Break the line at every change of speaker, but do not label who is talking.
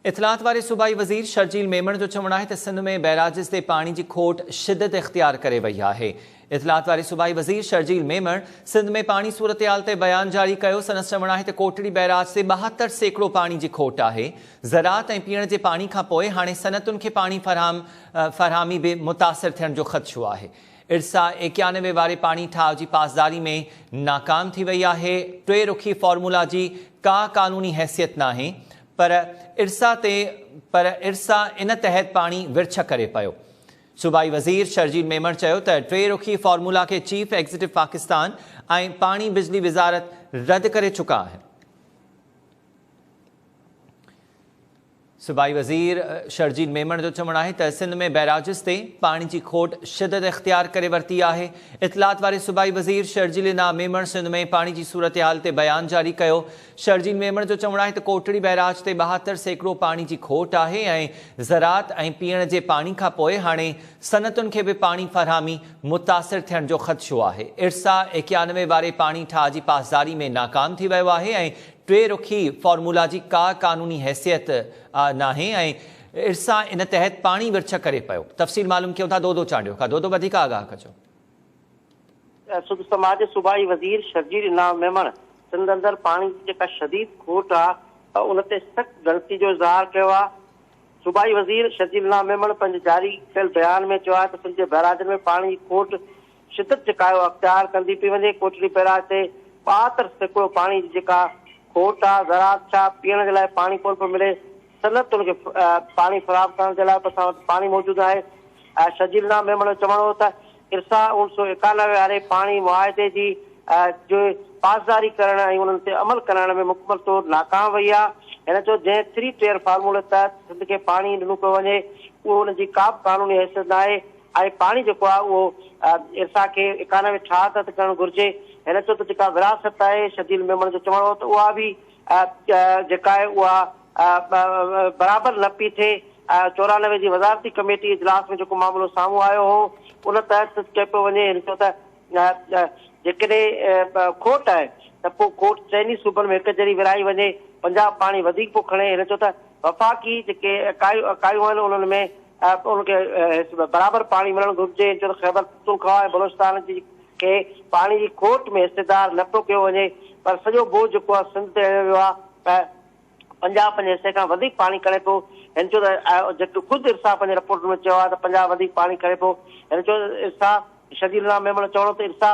इतलात वारे सूबाई वज़ीर शर्जील मेमण जो चवणु आहे त सिंध में बैराजिस ते पाणी जी खोट शिदत इख्तियार करे वई आहे। इतलात वारे सूबाई वज़ीर शर्जील मेमण सिंध में पाणी सूरतहाल ते बयान जारी कयो। संदसि चवणु आहे त कोटड़ी बैराज ते 72% पाणी जी खोट आहे। ज़राअत ऐं पीअण जे पाणी खां पोइ हाणे सनतुनि खे पाणी फरहामी बि मुतासिर थियण जो ख़दशो आहे। इरसा 91 वारे पाणी ठाह जी पासदारी में नाकाम थी वई आहे। टे रुखी फॉर्मूला जी का कानूनी हैसियत नाहे, पर इरसा इन तहत पाणी विरछ करे पियो। सूबाई वज़ीर शर्जील मेमण चयो त टे रुखी फॉर्मूला के चीफ एग्जीक्यूटिव पाकिस्तान ऐं पाणी बिजली वज़ारत रद्द करे चुका आहिनि। सूबाई वज़ीर शर्जील मेमण जो चवणु आहे त सिंध में बैराजिस ते पाणी जी खोट शिदत इख्तियार करे वरिती आहे। इतलात वारे सूबाई वज़ीर शर्जील मेमण सिंध में पाणी जी सूरतहाल ते बयान जारी कयो। शर्जील मेमण जो चवणु आहे त कोटड़ी बैराज ते 72% पाणी जी खोट आहे ऐं ज़राअत ऐं पीअण जे पाणी खां पोइ हाणे सनतुनि खे बि पाणी फरहामी मुतासिर थियण जो ख़दशो आहे। इरसा 91 वारे पाणी ठाह जी पासदारी में नाकाम थी वियो आहे ऐं टे रुखी फॉर्मूला जी का कानूनी हैसियत नाहे ऐं इरसा इन तहत पाणी विरछ करे पियो। तफ़सील मालूम कयूं था दोदो चांडियो खां। दोदो वधीक आगाह कजो।
सुध समाज सूबाई वज़ीर शर्जील मेमण सिंध अंदर पानी की जेका शदीद खोट आहे उन ते सख़्त गलती जो इज़हार कयो आहे। सूबाई वज़ीर शर्जील मेमण पंहिंजे जारी कयल बयान में चयो आहे त सिंध जे बैराजनि में पाणी जी खोट शिदत जेका अख्तियार कंदी पई वञे। कोटड़ी बैराज ते 72% पाणी जी जेका खोट आहे। ज़राअत छा पीअण जे लाइ पाणी कोन पियो मिले, सनतुनि खे पाणी फराहम करण जे लाइ असां वटि पाणी मौजूदु आहे। शर्जील मेमण जो चवणो हो त इरसा 1991 वारे पाणी मुआहिदे जी जो पासदारी करण ऐं उन्हनि ते अमल करण में मुकमल तौर नाकाम वई आहे। हिन चयो जंहिं 3 टियर फॉर्मूले तहत सिंध खे पाणी ॾिनो पियो वञे उहो हुनजी का बि कानूनी हैसियत न आहे ऐं पाणी जेको आहे उहो इरसा खे 91 ठाह करणु घुरिजे। हिन चयो त जेका विरासत आहे शर्जील मेमण जो चवणो हो त उहा बि जेका आहे उहा बराबरि न पई थिए। 94 जी वज़ारती कमेटी इजलास में जेको मामिलो साम्हूं आयो हो उन तहत चयो पियो वञे। हिन चयो त जेकॾहिं खोट आहे त पोइ खोट चइनी सूबनि में हिकु जहिड़ी विरहाई वञे, पंजाब पाणी वधीक पोइ खणे। हिन चयो त वफ़ाक़ी जेके इकायूं आहिनि उन्हनि में उनखे बराबरि पाणी मिलणु घुरिजे। चयो त ख़ैबर पख्तूनख्वा ऐं बलोचिस्तान जी खे पाणी जी खोट में हिसेदार न पियो कयो वञे, पर सॼो बोझ जेको आहे सिंध ते हणियो वियो आहे। पंजाब पंहिंजे हिसे खां वधीक पाणी करे पियो। हिन चयो त जेको ख़ुदि इरसा पंहिंजे रिपोर्ट में चयो आहे त पंजाब वधीक पाणी करे पियो। हिन चयो इरसा शर्जील मेमण चवणो त इरसा